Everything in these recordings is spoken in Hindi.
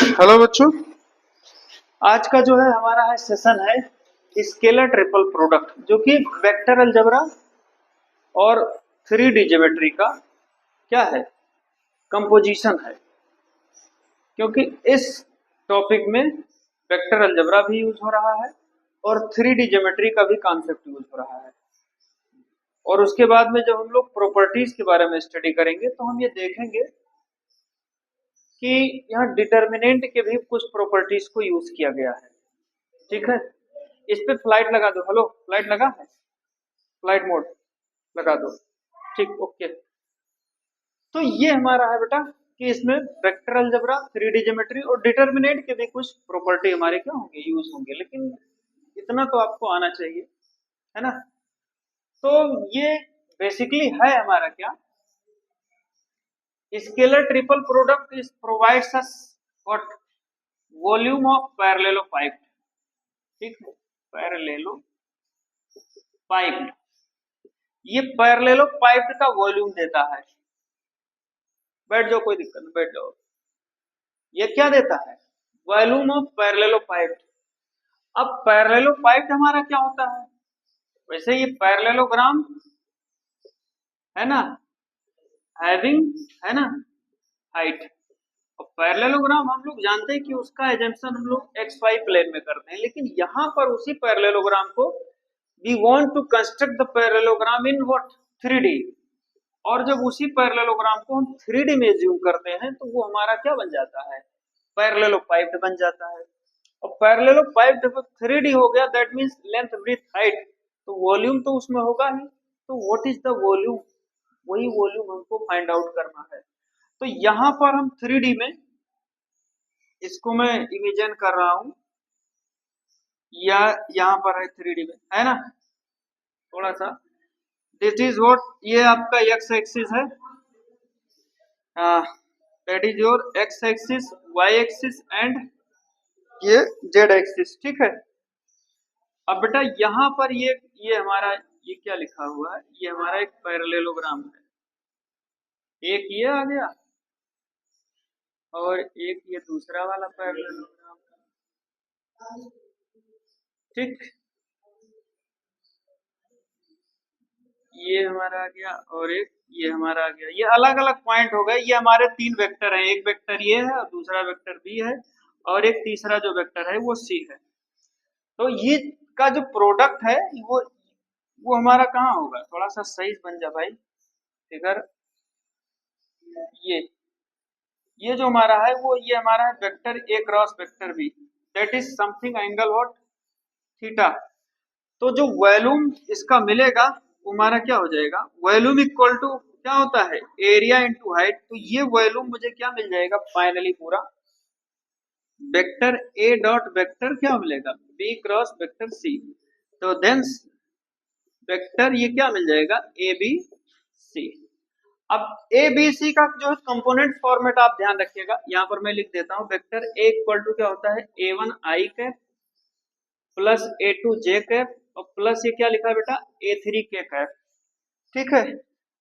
हेलो बच्चों। आज का जो है हमारा है सेशन है स्केलर ट्रिपल प्रोडक्ट, जो कि वेक्टर अलजेब्रा और 3D ज्योमेट्री का क्या है, कंपोजिशन है। क्योंकि इस टॉपिक में वेक्टर अलजेब्रा भी यूज हो रहा है और 3D ज्योमेट्री का भी कॉन्सेप्ट यूज हो रहा है। और उसके बाद में जब हम लोग प्रॉपर्टीज के बारे में स्टडी करेंगे तो हम ये देखेंगे कि यहाँ डिटर्मिनेंट के भी कुछ प्रॉपर्टीज को यूज किया गया है। ठीक है, इस पे फ्लाइट लगा दो। हेलो, फ्लाइट लगा है, फ्लाइट मोड लगा दो। ठीक, ओके। तो ये हमारा है बेटा कि इसमें वेक्टर अलजेब्रा, 3D ज्योमेट्री और डिटर्मिनेंट के भी कुछ प्रॉपर्टी हमारे क्या होंगे, यूज होंगे। लेकिन इतना तो आपको आना चाहिए, है ना। तो ये बेसिकली है हमारा क्या, scalar triple product is provides us what, volume of parallelepiped. ठीक है, पैरेललोपाइप्ड, ये पैरेललोपाइप्ड का वॉल्यूम देता है। बैठ जाओ, कोई दिक्कत नहीं, बैठ जाओ। ये क्या देता है, वॉल्यूम ऑफ पैरेललोपाइप्ड। अब पैरेललोपाइप्ड हमारा क्या होता है, वैसे ये पैरेललोग्राम है ना, हैविंग, है ना, हाइट। और पैरेललोग्राम हम लोग जानते हैं कि उसका एजम्पशन हम लोग एक्स वाई प्लेन में करते हैं, लेकिन यहाँ पर उसी पैरेललोग्राम को we want to construct the parallelogram in what, 3D। और जब उसी पैरेललोग्राम को हम 3D में ज्यूम करते हैं तो वो हमारा क्या बन जाता है, पैरेललोपाइप्ड बन जाता है। और पैरेललोपाइप्ड जब 3D हो गया, that means length width height, तो वॉल्यूम तो उसमें होगा ही। तो व्हाट इज द वॉल्यूम, वही वॉल्यूम हमको फाइंड आउट करना है। तो यहाँ पर हम 3D में, इसको मैं इमेजिन कर रहा हूं, या यहाँ पर है 3D में, है ना, थोड़ा सा। दिस इज व्हाट, ये आपका एक्स एक्सिस है, that is your X axis, Y axis and ये जेड एक्सिस। ठीक है। अब बेटा यहाँ पर ये हमारा, ये क्या लिखा हुआ है, ये हमारा एक पैरेललोग्राम है। एक ये आ गया और एक ये दूसरा वाला पैरेललोग्राम। ठीक, ये हमारा आ गया और एक ये हमारा आ गया। ये अलग अलग पॉइंट हो गए, ये हमारे तीन वेक्टर हैं। एक वेक्टर ये है और दूसरा वेक्टर बी है और एक तीसरा जो वेक्टर है वो सी है। तो ये का जो प्रोडक्ट है वो हमारा कहाँ होगा, थोड़ा सा सही बन जा भाई फिगर। ये ये जो हमारा है वो ये हमारा है vector A cross vector B, that is something angle what, theta. तो जो वॉल्यूम इसका मिलेगा वो हमारा क्या हो जाएगा, वॉल्यूम इक्वल टू क्या होता है, एरिया इनटू हाइट। तो ये वॉल्यूम मुझे क्या मिल जाएगा फाइनली, पूरा वेक्टर ए डॉट वेक्टर क्या मिलेगा, बी क्रॉस वेक्टर सी। तो देन वेक्टर ये क्या मिल जाएगा, ए बी सी। अब ए बी सी का जो है कंपोनेंट फॉर्मेट आप ध्यान रखिएगा, यहाँ पर मैं लिख देता हूँ। वेक्टर ए इक्वल टू क्या होता है, A one I cap plus A two J cap और प्लस ये क्या लिखा है बेटा, ए थ्री के कैप। ठीक है।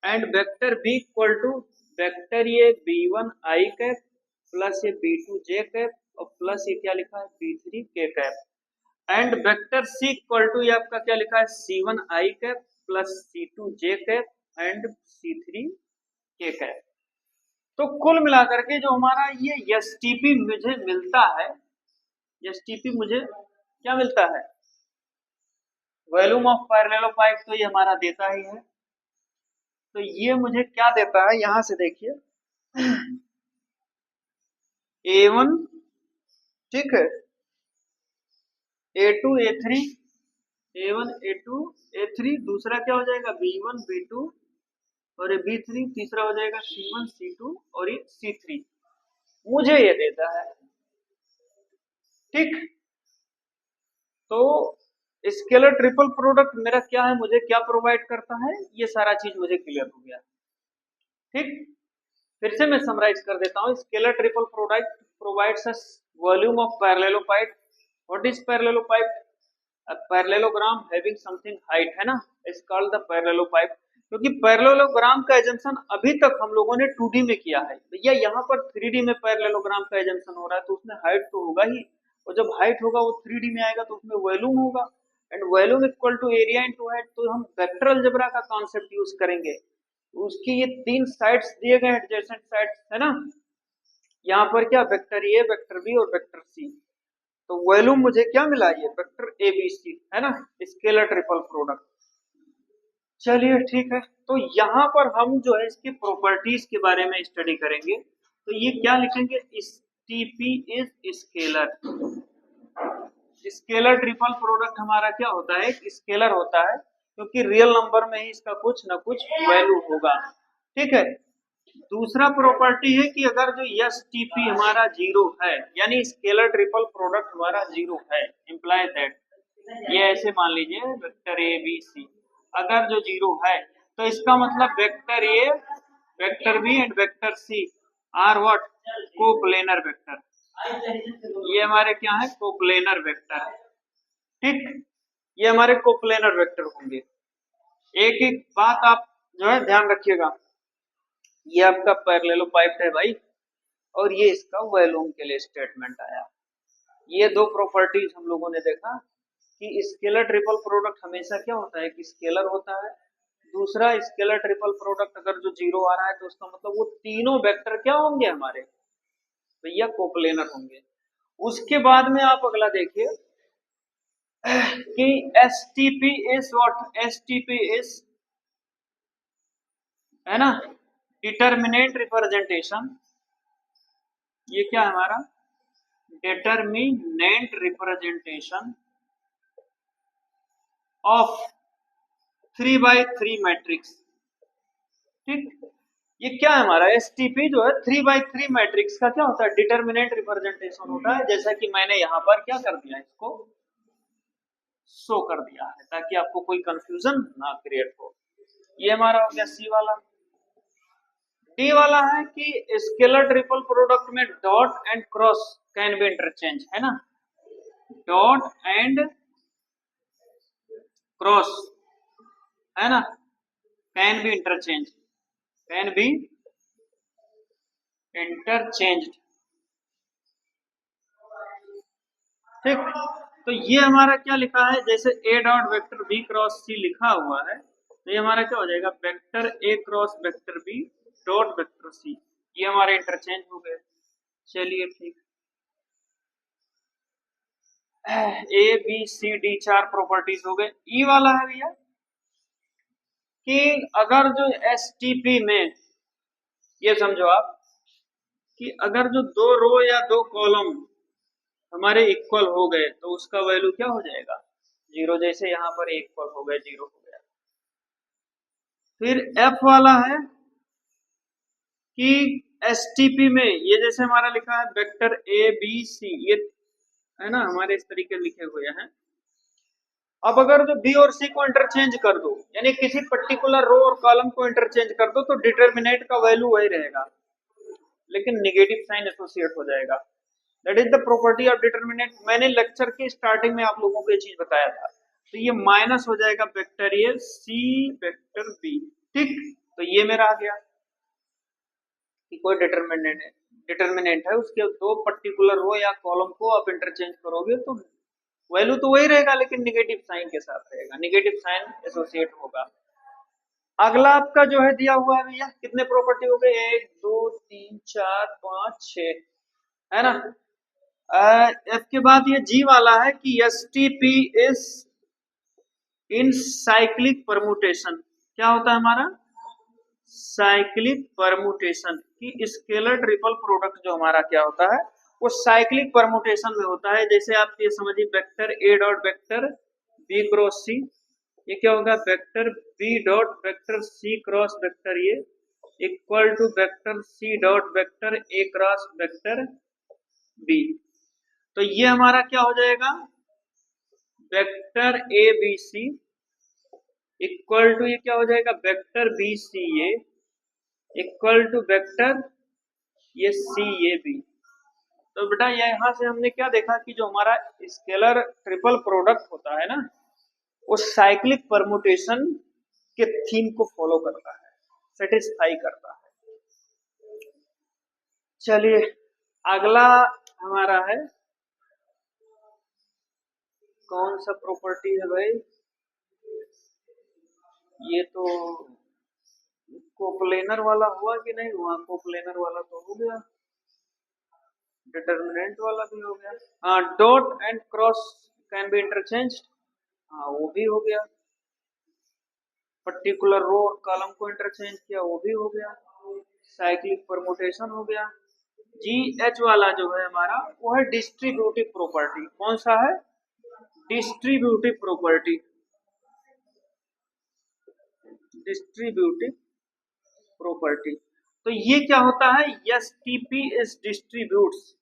And vector B equal to vector ये B one I cap plus ये बी टू जे कैप और प्लस ये क्या लिखा है, B three K cap. And vector C equal to ये आपका क्या लिखा है, C one I cap plus C two J cap and C three K cap. तो कुल मिलाकर के जो हमारा ये एसटीपी मुझे मिलता है, एसटीपी मुझे क्या मिलता है, वॉल्यूम ऑफ पैरेललोपाइप, तो ये हमारा देता ही है। तो ये मुझे क्या देता है, यहां से देखिए A1, ठीक है, A2 A3, A1 A2 A3, दूसरा क्या हो जाएगा B1 B2 और ये B3, तीसरा हो जाएगा C1 C2 और ये C3, मुझे ये देता है। ठीक, तो स्केलर ट्रिपल प्रोडक्ट मेरा क्या है, मुझे क्या प्रोवाइड करता है, ये सारा चीज मुझे क्लियर हो गया। ठीक, फिर से मैं समराइज कर देता हूँ। Scalar triple product provides us volume of parallelepiped. What is parallelepiped, a parallelogram having something height, है ना, is called the parallelopipe। क्योंकि पैरेललोग्राम का एजम्पशन अभी तक हम लोगों ने 2D में किया है भैया, यहाँ पर 3D में पैरेललोग्राम का एजम्पशन हो रहा है, तो उसमें हाइट तो होगा ही, और जब हाइट होगा वो 3D में आएगा तो उसमें वॉल्यूम होगा, and volume equal to area into height, तो हम वेक्टर अलजेब्रा का कॉन्सेप्ट यूज करेंगे। उसकी ये 3 साइड्स दिए गए एडजेसेंट साइड्स है ना, यहाँ पर क्या वेक्टर ए, वेक्टर बी और वेक्टर सी, तो वॉल्यूम मुझे क्या मिला, ये वेक्टर ए बी सी है ना, स्केलर ट्रिपल प्रोडक्ट। चलिए ठीक है, तो यहाँ पर हम जो है इसकी प्रॉपर्टीज के बारे में स्टडी करेंगे, तो ये क्या लिखेंगे, TP is scalar. Scalar triple product हमारा क्या होता है, स्केलर होता है क्योंकि रियल नंबर में ही इसका कुछ ना कुछ वैल्यू होगा, ठीक है। दूसरा प्रॉपर्टी है कि अगर जो एस टीपी हमारा जीरो है, यानी स्केलर ट्रिपल प्रोडक्ट हमारा जीरो है, इम्प्लाई दैट, ये ऐसे मान लीजिए वेक्टर ए बी सी, अगर जो जीरो है तो इसका मतलब vector A, vector B and vector C are what, coplanar vector, ये हमारे क्या है, कोप्लेनर वेक्टर, ठीक, ये हमारे कोप्लेनर वेक्टर होंगे। एक एक बात आप जो है ध्यान रखिएगा, ये आपका पैरेललोपाइप्ड है भाई, और ये इसका वॉल्यूम के लिए स्टेटमेंट आया। ये दो प्रॉपर्टीज हम लोगों ने देखा कि स्केलर ट्रिपल प्रोडक्ट हमेशा क्या होता है कि स्केलर होता है, दूसरा स्केलर ट्रिपल प्रोडक्ट अगर जो जीरो आ रहा है तो उसका मतलब वो तीनों वेक्टर क्या होंगे हमारे भैया, कोप्लेनर होंगे। उसके बाद में आप अगला देखिए कि S T P is what, S T P is है ना डिटर्मिनेंट रिप्रेजेंटेशन, ये क्या है हमारा, determinant representation of 3x3 matrix, ठीक, ये क्या है हमारा एसटीपी जो है 3x3 मैट्रिक्स का क्या होता है, डिटर्मिनेंट रिप्रेजेंटेशन होता है, जैसा कि मैंने यहाँ पर क्या कर दिया, इसको शो कर दिया है ताकि आपको कोई कंफ्यूजन ना क्रिएट हो। ये हमारा हो गया सी वाला। डी वाला है कि स्केलर ट्रिपल प्रोडक्ट में dot and cross can be interchange, है ना, डॉट एंड क्रॉस है ना, can be interchange, can be interchanged, ठीक। तो ये हमारा क्या लिखा है, जैसे A dot vector B cross C लिखा हुआ है, तो ये हमारा क्या हो जाएगा, vector A cross vector B dot vector C, ये हमारे इंटरचेंज हो गए। चलिए ठीक, A B C D 4 properties हो गए। ई वाला है भैया कि अगर जो एस टी पी में, ये समझो आप कि अगर जो दो रो या दो कॉलम हमारे इक्वल हो गए तो उसका वैल्यू क्या हो जाएगा, जीरो, जैसे यहाँ पर इक्वल हो गए, जीरो हो गया। फिर एफ वाला है कि एसटीपी में ये जैसे हमारा लिखा है वेक्टर ए बी सी, ये है ना हमारे इस तरीके लिखे हुए हैं। अब अगर जो बी और सी को इंटरचेंज कर दो, यानी किसी पर्टिकुलर रो और कॉलम को इंटरचेंज कर दो, तो डिटर्मिनेंट का वैल्यू वही रहेगा लेकिन नेगेटिव साइन एसोसिएट हो जाएगा। That is the property of determinant. मैंने लेक्चर की स्टार्टिंग में आप लोगों को ये चीज बताया था, तो ये माइनस हो जाएगा vector A C vector B, ठीक। तो ये मेरा आ गया कि कोई डिटर्मिनेंट है, उसके दो पर्टिकुलर रो या कॉलम को आप इंटरचेंज करोगे तो वैल्यू तो वही रहेगा लेकिन निगेटिव साइन के साथ रहेगा, निगेटिव साइन एसोसिएट होगा। अगला आपका जो है दिया हुआ है भैया, कितने प्रॉपर्टी हो गए, 1 2 3 4 5 6 है ना। एफ के बाद ये जी वाला है कि S T P is in cyclic permutation, क्या होता है हमारा, साइक्लिक परमुटेशन, की स्केलर ट्रिपल प्रोडक्ट जो हमारा क्या होता है वो साइक्लिक परमुटेशन में होता है। जैसे आप ये समझिए vector A dot vector B cross C, ये क्या होगा, vector B dot vector C cross vector A equal to vector C dot vector A cross vector B. तो ये हमारा क्या हो जाएगा, vector A B C equal to ये क्या हो जाएगा, vector B C A equal to vector ये सी ए बी। तो बेटा यहाँ से हमने क्या देखा कि जो हमारा स्केलर ट्रिपल प्रोडक्ट होता है ना, वो साइक्लिक परमुटेशन के थीम को फॉलो करता है, सेटिस्फाई करता है। चलिए अगला हमारा है, कौन सा प्रॉपर्टी है भाई, ये तो कोप्लेनर वाला हुआ कि नहीं हुआ, कोप्लेनर वाला तो हो गया, डिटर्मिनेंट वाला भी हो गया, हाँ dot and cross can be interchange, हाँ वो भी हो गया, पर्टिकुलर रो और कॉलम को इंटरचेंज किया वो भी हो गया, साइक्लिक परमुटेशन हो गया। जी एच वाला जो है हमारा वो है डिस्ट्रीब्यूटिव प्रॉपर्टी, कौन सा है, डिस्ट्रीब्यूटिव प्रॉपर्टी, डिस्ट्रीब्यूटिव प्रॉपर्टी। तो ये क्या होता है, S T P is distributes,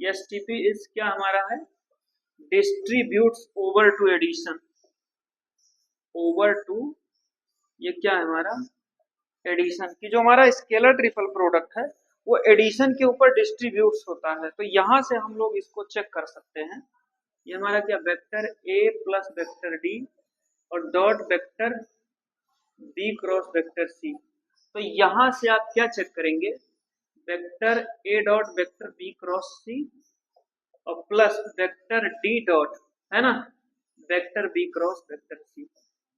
S T P is क्या हमारा है, distributes over to addition, over to, ये क्या है हमारा, एडिशन की, जो हमारा स्केलर ट्रिपल प्रोडक्ट है वो एडिशन के ऊपर डिस्ट्रीब्यूट्स होता है। तो यहां से हम लोग इसको चेक कर सकते हैं, ये हमारा क्या, vector A plus vector D और dot vector B cross vector C. तो यहां से आप क्या चेक करेंगे, vector A dot vector B cross C और प्लस वेक्टर डी डॉट, है ना, vector B cross vector C,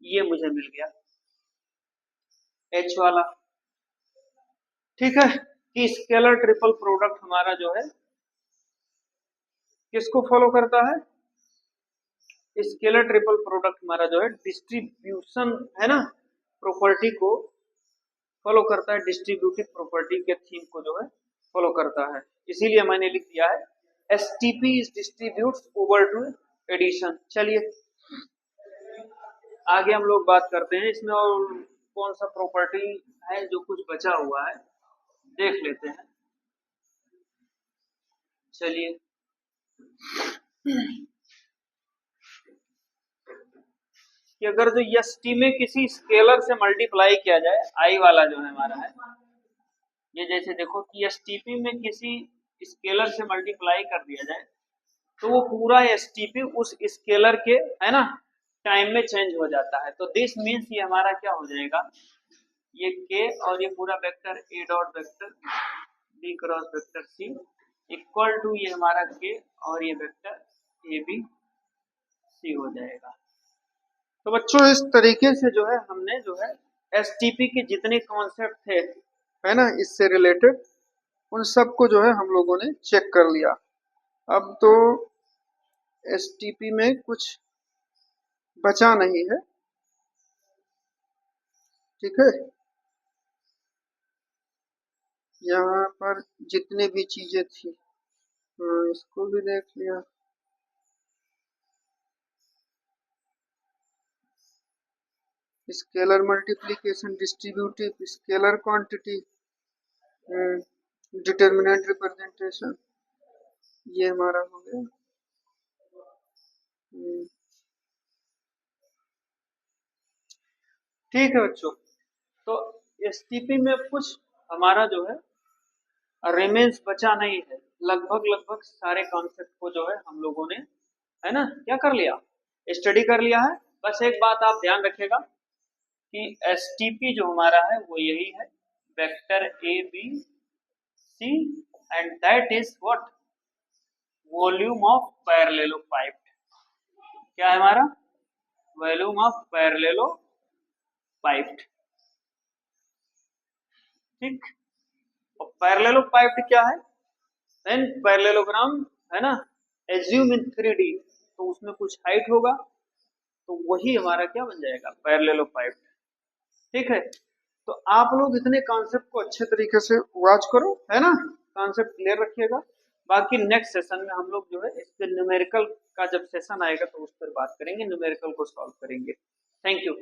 ये मुझे मिल गया एच वाला। ठीक है, कि स्केलर ट्रिपल प्रोडक्ट हमारा जो है किसको फॉलो करता है, स्केलर ट्रिपल प्रोडक्ट हमारा जो है डिस्ट्रीब्यूशन, है ना, प्रॉपर्टी को फॉलो करता है, डिस्ट्रीब्यूटिव प्रॉपर्टी के थीम को जो है फॉलो करता है। इसीलिए मैंने लिख दिया है S T P is distributes over to addition. चलिए आगे हम लोग बात करते हैं, इसमें और कौन सा प्रॉपर्टी है जो कुछ बचा हुआ है देख लेते हैं। चलिए कि अगर जो एस टी में किसी स्केलर से मल्टीप्लाई किया जाए, आई वाला जो है हमारा है, ये जैसे देखो कि एस टी पी में किसी स्केलर से मल्टीप्लाई कर दिया जाए तो वो पूरा एस टी पी उस स्केलर के, है ना, टाइम में चेंज हो जाता है। तो दिस मीन्स ये हमारा क्या हो जाएगा, ये के और ये पूरा vector A dot vector B cross vector C equal to ये हमारा के और ये वेक्टर ए बी सी हो जाएगा। तो बच्चों इस तरीके से जो है हमने जो है एस टी पी के जितने कॉन्सेप्ट थे, है ना, इससे रिलेटेड उन सबको जो है हम लोगों ने चेक कर लिया। अब तो एस टी पी में कुछ बचा नहीं है, ठीक है, यहाँ पर जितने भी चीजें थी इसको भी देख लिया। Scalar multiplication, distributive, scalar quantity, determinant representation, ये हमारा हो गया। ठीक है बच्चों, तो एसटीपी में कुछ हमारा जो है रिमेन्स बचा नहीं है, लगभग सारे कॉन्सेप्ट को जो है हम लोगों ने, है ना, क्या कर लिया, स्टडी कर लिया है। बस एक बात आप ध्यान रखिएगा कि एसटीपी जो हमारा है वो यही है, vector A B C and that is what, volume of parallelepiped, क्या है हमारा, वॉल्यूम ऑफ पैरेललोपाइप्ड। ठीक, और पैरेललोपाइप्ड क्या है, देन पैरेललोग्राम, है ना, एज्यूम इन 3D, तो उसमें कुछ हाइट होगा तो वही हमारा क्या बन जाएगा, पैरेललोपाइप्ड। ठीक है, तो आप लोग इतने कॉन्सेप्ट को अच्छे तरीके से वॉच करो, है ना, कॉन्सेप्ट क्लियर रखिएगा। बाकी नेक्स्ट सेशन में हम लोग जो है इस पे न्यूमेरिकल का जब सेशन आएगा तो उस पर बात करेंगे, न्यूमेरिकल को सॉल्व करेंगे। Thank you.